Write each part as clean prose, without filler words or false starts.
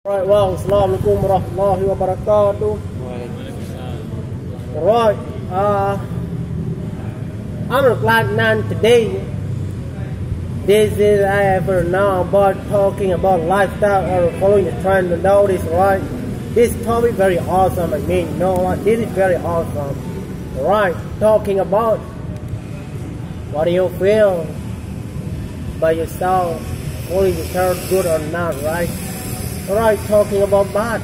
Right, well, Assalamualaikum warahmatullahi wabarakatuh. Right, I'm a black man today. This is I ever know about talking about lifestyle or following the trend to notice, right? This topic very awesome. I mean, you know what? This is very awesome. Right, talking about what do you feel by yourself, following the trend, good or not, right? Alright, talking about that,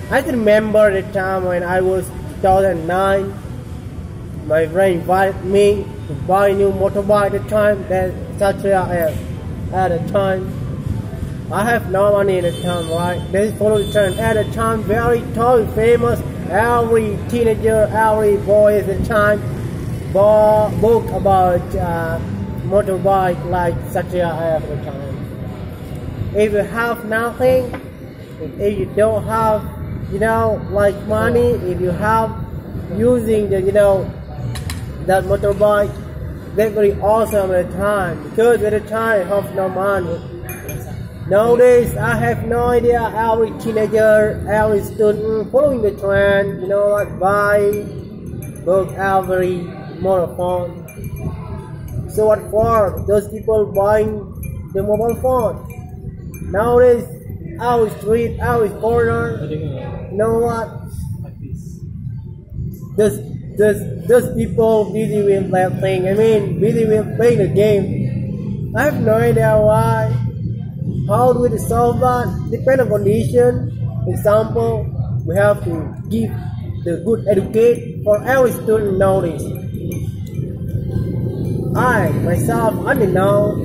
I can remember the time when I was 2009. My friend invited me to buy a new motorbike at the time, that Cara at the time. I have no money at the time, right? This follow the trend at the time, very tall, famous. Every teenager, every boy at the time book about motorbike like Cara at the time. If you have nothing, if you don't have, like money, if you have using the, that motorbike, that's very awesome at the time. Because at the time, I have no money. Nowadays, I have no idea. Every teenager, every student following the trend, like buy, book every mobile phone. So what for? Those people buying the mobile phone. Nowadays, our street, our corner, you know what? Those people busy with that thing. I mean, busy with playing the game. I have no idea why. How do we solve that? Depend on condition. Example, we have to give the good educate for every student nowadays. I myself, I don't know.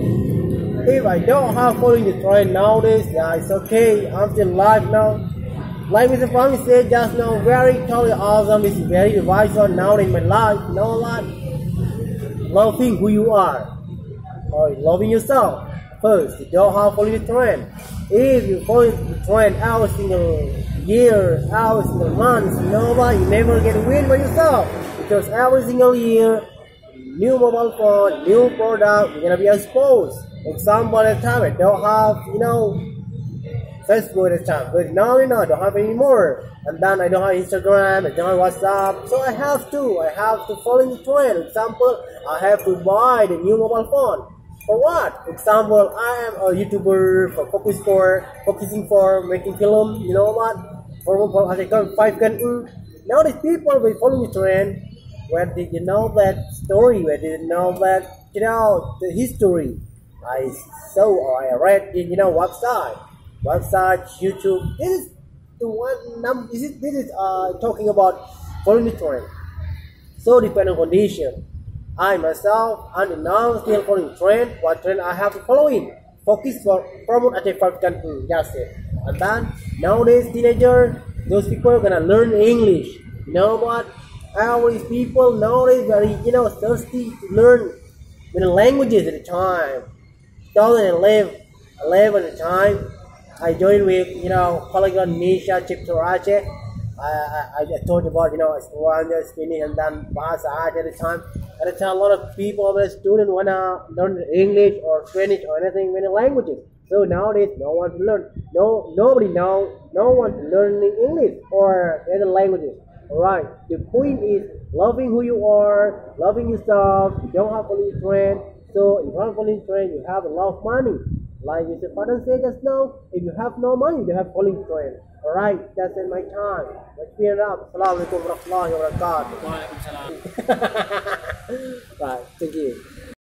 If I don't have following the trend nowadays, yeah, it's okay. I'm still alive now. Like Mr. Fami said just now, very totally awesome. This is very vital now in my life. You know what? Loving who you are, or loving yourself first. You don't have following the trend. If you follow the trend every single year, every single month, you know what? You never get a win by yourself, because every single year, new mobile phone, new product, you're gonna be exposed. Example at the time, I don't have, Facebook at the time, but now, I don't have anymore. And then I don't have Instagram, I don't have WhatsApp, so I have to follow the trend. Example, I have to buy the new mobile phone. For what? Example, I am a YouTuber focusing for making film, you know what? For as I got 5 now these people will follow the trend. Where did you know that story? Where did you know that, the history? I saw or I read in website, YouTube. This is the one. This is talking about following the trend. So depend on condition. I myself, and now still following trend. What trend I have to follow in? Focus for promote at a 5 just it. And then nowadays teenager, those people are gonna learn English. You know what? Our people nowadays very thirsty to learn many languages at a time. 2011 at the time, I joined with Polygon Nisha chapter Aceh. I told about Esperanto, Spanish, and then Bahasa at the time. At the time, a lot of people, students wanna learn English or Spanish or anything, many languages. So nowadays, no one to learn. No one to learn English or other languages. Alright, the point is loving who you are, loving yourself. You don't have to trend. So if you have following trend, you have a lot of money. Like Mr. Father said just now, if you have no money, you have following trend. Alright, that's in my time. Let's speed it up. Assalamualaikum warahmatullahi wabarakatuh. Right, thank you.